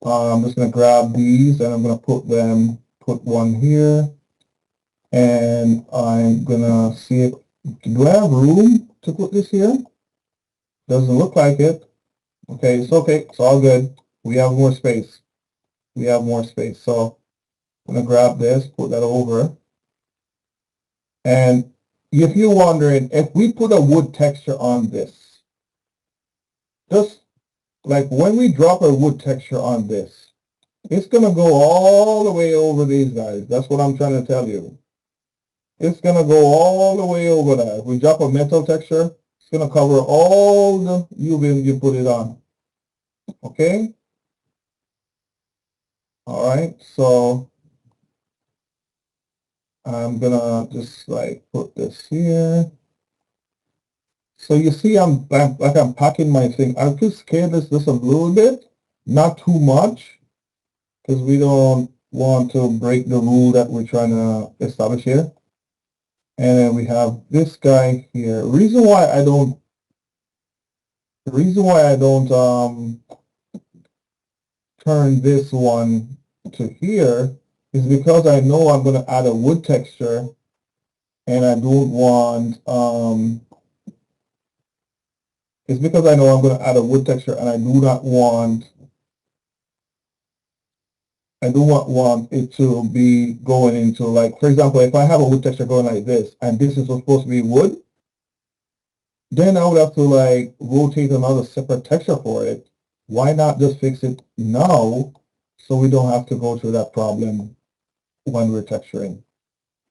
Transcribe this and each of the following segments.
I'm just going to grab these and I'm going to put one here, and I'm going to see if, do I have room to put this here? Doesn't look like it. Okay, it's all good. We have more space. We have more space. So I'm going to grab this, put that over. And if you're wondering, if we put a wood texture on this, just like when we drop a wood texture on this, it's going to go all the way over these guys. That's what I'm trying to tell you. It's going to go all the way over that. If we drop a metal texture, it's going to cover all the UV you put it on. Okay? All right. So I'm going to just like put this here. So you see, I'm packing my thing. I could scale this just a little bit, not too much, because we don't want to break the rule that we're trying to establish here. And then we have this guy here. The reason why I don't turn this one to here is because I know I'm going to add a wood texture, and I don't want it's because I know I'm going to add a wood texture, and I do not want it to be going into, like, for example, if I have a wood texture going like this, and this is supposed to be wood, then I would have to like rotate another separate texture for it. Why not just fix it now so we don't have to go through that problem when we're texturing?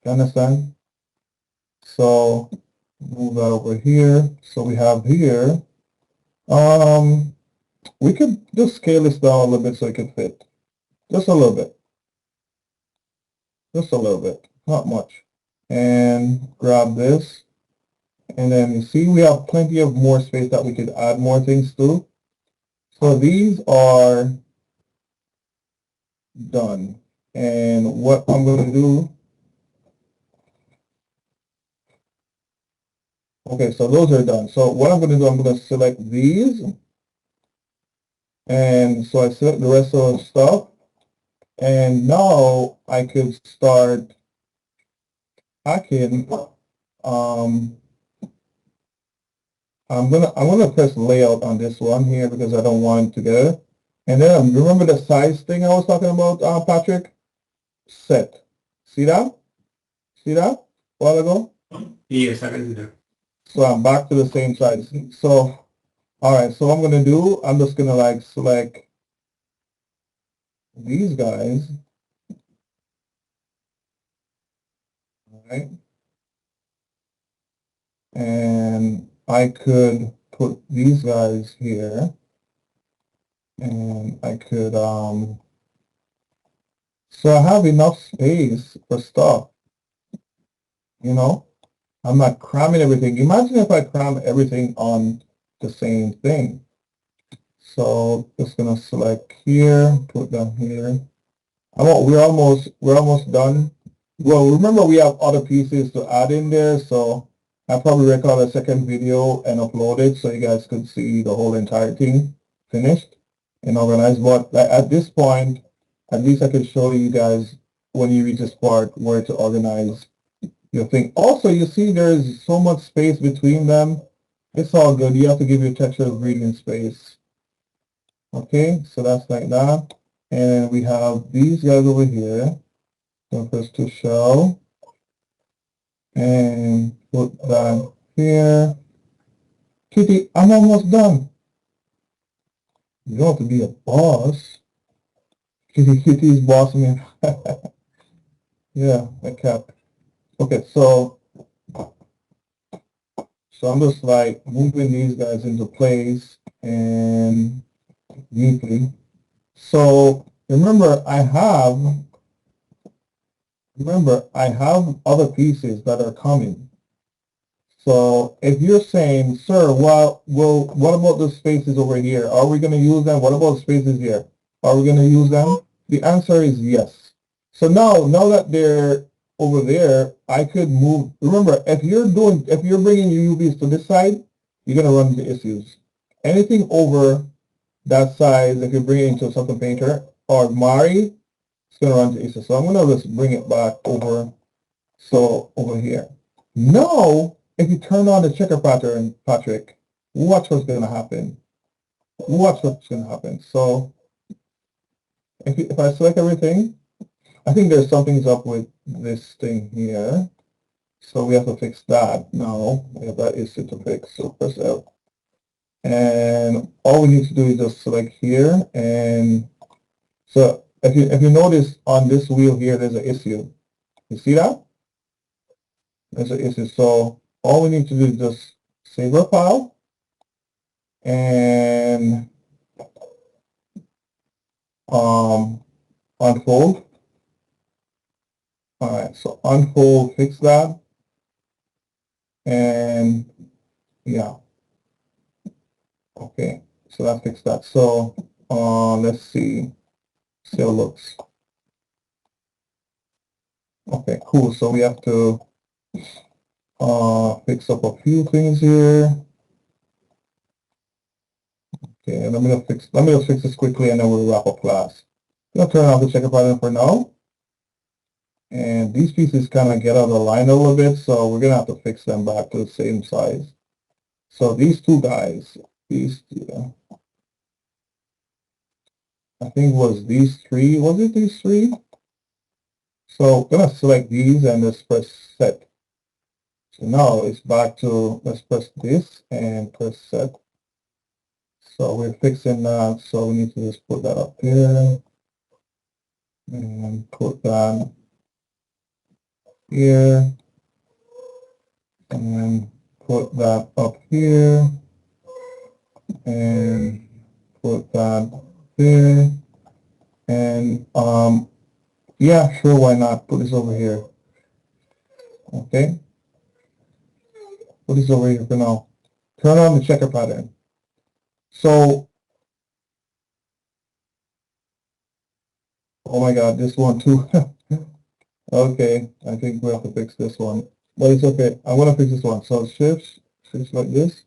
You understand? So move that over here. So we have here, we could just scale this down a little bit so it can fit. Just a little bit. Just a little bit. Not much. And grab this. And then you see we have plenty of more space that we could add more things to. So these are done. And what I'm going to do, okay, so those are done. So what I'm going to do, I'm going to select these. And so I select the rest of the stuff. And now I could start hacking. I'm gonna press layout on this one here because I don't want it together. And then remember the size thing I was talking about, Patrick? Set. See that? See that a while ago? Yes, I can do that. So I'm back to the same size. So, all right, so what I'm going to do, I'm just going to like select these guys. All right. And I could put these guys here. And I could, so I have enough space for stuff, you know? I'm not cramming everything. Imagine if I cram everything on the same thing. So just gonna select here, put down here. We're almost done. Well, remember we have other pieces to add in there, so I'll probably record a second video and upload it so you guys could see the whole entire thing finished and organized. But at this point, at least I could show you guys when you reach this part where to organize your thing. Also, you see there's so much space between them. It's all good. You have to give your texture a breathing space. Okay, so that's like that. And we have these guys over here. So press to show. And put that here. Kitty, I'm almost done. You don't have to be a boss. Kitty's bossing me. Yeah, a cat. Okay, so I'm just like moving these guys into place and neatly. So remember I have other pieces that are coming. So if you're saying, sir, well, what about the spaces over here? Are we going to use them? What about spaces here? Are we going to use them? The answer is yes. So now that they're over there, I could move. Remember, if you're bringing your UVs to this side, you're going to run into issues. Anything over that size, if you bring it into something painter or Mari, it's going to run to ISO. So I'm going to just bring it back over. So over here. Now, if you turn on the checker pattern, Patrick, watch what's going to happen. Watch what's going to happen. So if I select everything, I think there's something's up with this thing here. So we have to fix that now. We have that issue to fix. So press F. And all we need to do is just select here. And so if you notice on this wheel here, there's an issue. You see that? There's an issue. So all we need to do is just save our file and unfold. All right, so unfold, fix that, and yeah, okay, so that fixed that. So let's see how it looks. Okay, cool. So we have to fix up a few things here. Okay, let me just fix this quickly, and then we'll wrap up class. I'm gonna turn off the checker pattern for now. And these pieces kind of get out of line a little bit, so we're going to have to fix them back to the same size. So these two guys, these two, I think was these three, was it these three? So I'm going to select these and just press set. So now it's back to, let's press this and press set. So we're fixing that, so we need to just put that up here and put that here and put that up here and put that there, and yeah, sure, why not? Put this over here. Okay, put this over here for now. Turn on the checker pattern. So, oh my God, this one too. Okay, I think we have to fix this one, but it's okay. I'm gonna fix this one. So shift like this,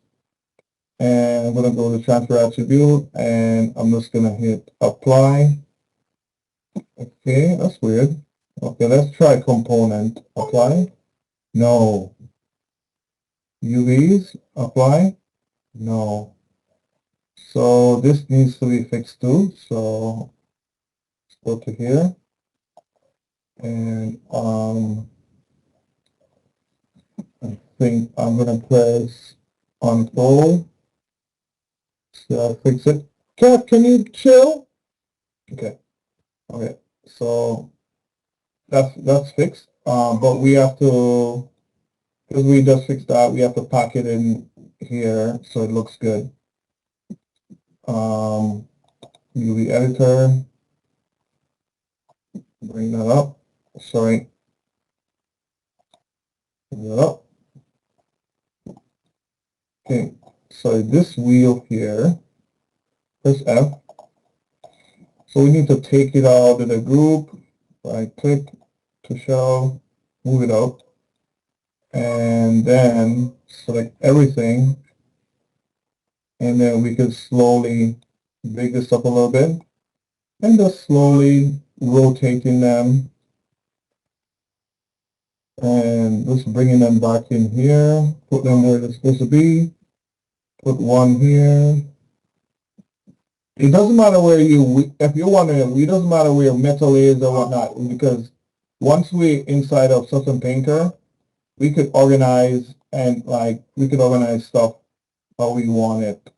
and I'm gonna go to transfer attribute, and I'm just gonna hit apply. Okay, that's weird. Okay, let's try component apply. No. UVs apply. No. So this needs to be fixed too. So let's go to here, and I think I'm gonna press unfold. So I'll fix it. Cat, can you chill? Okay. Okay. So that's fixed. But we have to, because we just fixed that, we have to pack it in here so it looks good. UV editor. Bring that up. Sorry. Bring that up. Okay. So this wheel here, press F. So we need to take it out of the group. Right click to show, move it up, and then select everything. And then we can slowly big this up a little bit and just slowly rotating them and just bringing them back in here, put them where they're supposed to be, put one here. It doesn't matter where if you're wondering, it doesn't matter where metal is or whatnot, because once we're inside of Custom Painter, we could organize and we could organize stuff how we want it,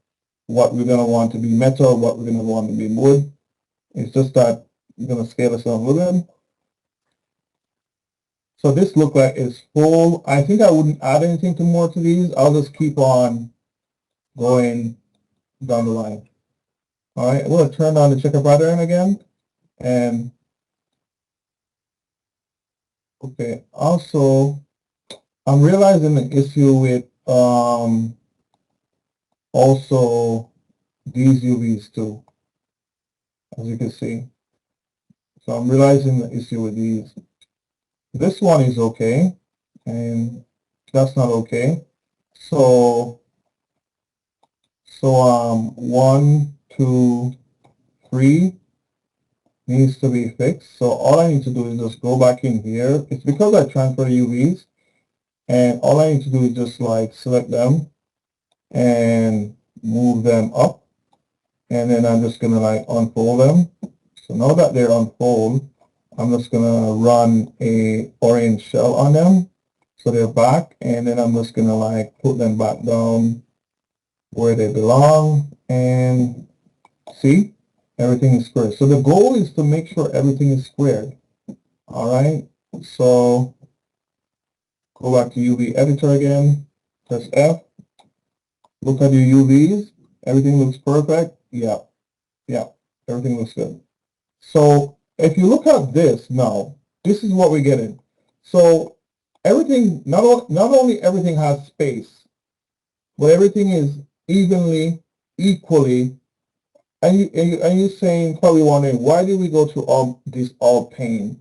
what we're going to want to be metal, what we're going to want to be wood. It's just that we're going to scale this down a little bit. So this look like it's full. I think I wouldn't add anything more to these. I'll just keep on going down the line. All right, we'll turn on the checker pattern again. And okay, also, I'm realizing the issue with also these UVs too, as you can see. So I'm realizing the issue with these. This one is okay, and that's not okay. So 1, 2, 3 needs to be fixed. So all I need to do is just go back in here. It's because I transfer UVs, and all I need to do is just like select them and move them up, and then I'm just gonna like unfold them. So now that they're unfold, I'm just gonna run a orange shell on them so they're back, and then I'm just gonna like put them back down where they belong, and see, everything is squared. So the goal is to make sure everything is squared. All right, so go back to UV editor again, press F, look at your UVs, everything looks perfect. Yeah, yeah, everything looks good. So if you look at this now, this is what we're getting. So everything, not only everything has space, but everything is evenly, equally. And you're saying, probably wondering, why do we go to all this all pain?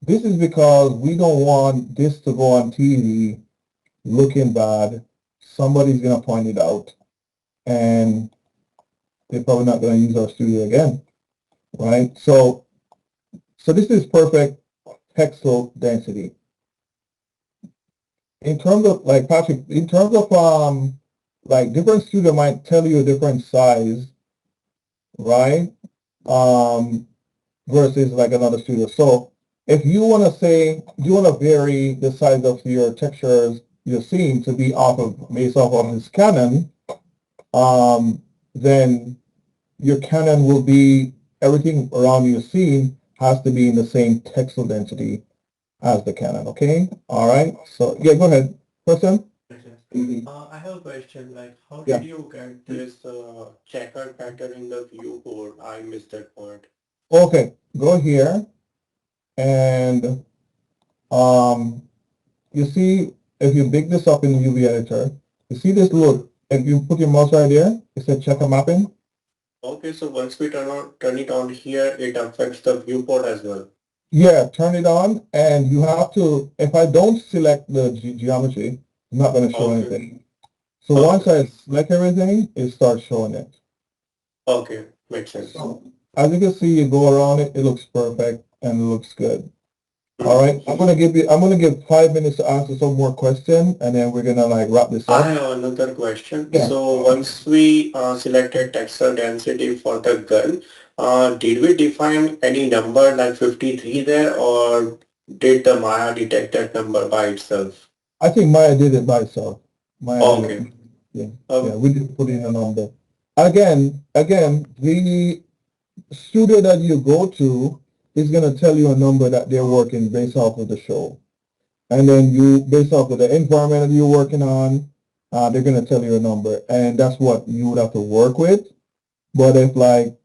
This is because we don't want this to go on TV looking bad. Somebody's going to point it out, and they're probably not going to use our studio again, right? So this is perfect pixel density. In terms of, like, Patrick, in terms of, like, different studio might tell you a different size, right? Versus like another studio. So if you want to say, you want to vary the size of your textures, your scene to be based off of this Canon, then your Canon will be, everything around your scene has to be in the same pixel density as the Canon, okay? All right, so yeah, go ahead. Question? I have a question. Like, how Yeah. did you get this checker pattern in the viewport? I missed that part. Okay, go here, and you see, if you big this up in the UV editor, you see this little, if you put your mouse right there, it said checker mapping. Okay, so once we turn it on here, it affects the viewport as well. Yeah, turn it on, and you have to, if I don't select the geometry, I'm not going to show Okay. anything. So once I select everything, it starts showing it. Okay, makes sense. So as you can see, you go around it, it looks perfect and it looks good. All right, I'm gonna give 5 minutes to answer some more questions, and then we're gonna like wrap this I up. have another question. Yeah. So once we selected texture density for the gun, did we define any number like 53 there, or did the Maya detect that number by itself? I think Maya did it by itself. Maya did it. Okay. Yeah, yeah, we didn't put in a number. Again, the studio that you go to is gonna tell you a number that they're working based off of the show. And then you, based off of the environment that you're working on, they're gonna tell you a number, and that's what you would have to work with. But if like,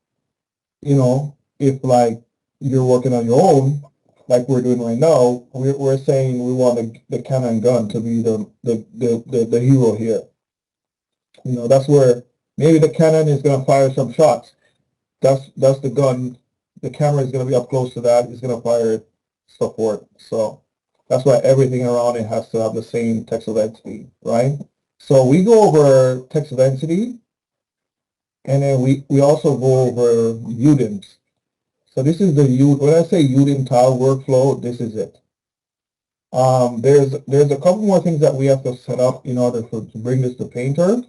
if like you're working on your own, like we're doing right now, we're saying we want the Canon gun to be the hero here. That's where maybe the Canon is going to fire some shots. That's the gun. The camera is going to be up close to that. It's going to fire it, so forth. So that's why everything around it has to have the same textile density, right? So we go over textile density, and then we also go over UDIMs. So this is when I say UDIM tile workflow, this is it. There's a couple more things that we have to set up in order to bring this to Painter.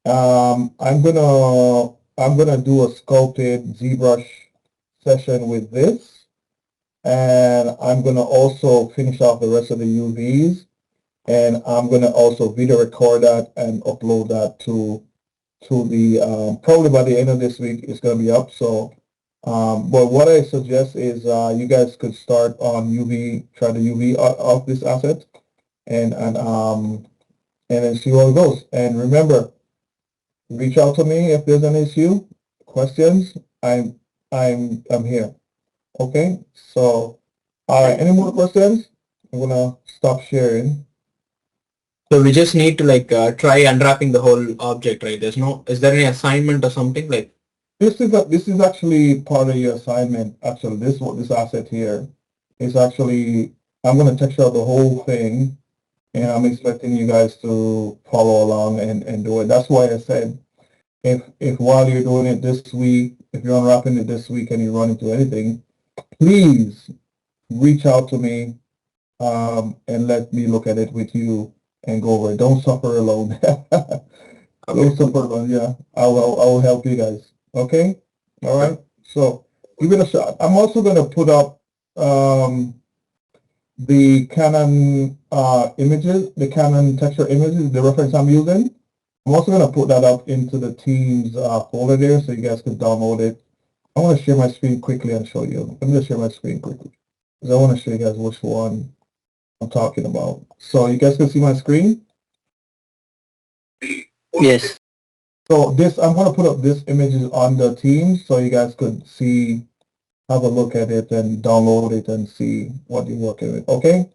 I'm gonna do a sculpted ZBrush session with this, and I'm gonna also finish off the rest of the UVs, and I'm gonna also video record that and upload that to the probably by the end of this week it's gonna be up. So, but what I suggest is you guys could start on UV, try the UV of this asset, and then see how it goes. And remember, reach out to me if there's an issue, questions. I'm here. Okay. So, all right. Any more questions? I'm gonna stop sharing. So we just need to like try unwrapping the whole object, right? Is there any assignment or something like? This is actually part of your assignment. Actually, this asset here is actually, I'm gonna texture out the whole thing, and I'm expecting you guys to follow along and do it. That's why I said if while you're doing it this week, if you're unwrapping it this week and you run into anything, please reach out to me and let me look at it with you and go over it. Don't suffer alone. Don't suffer alone. Yeah, I will help you guys. Okay. All right. So give it a shot. I'm also going to put up the Canon images, the Canon texture images, the reference I'm using. I'm also going to put that up into the Teams folder there so you guys can download it. I want to share my screen quickly and show you. Let me just share my screen quickly because I want to show you guys which one I'm talking about. So you guys can see my screen. Yes. So this, I'm going to put up this images on the Teams so you guys could see, have a look at it and download it and see what you're working with. Okay.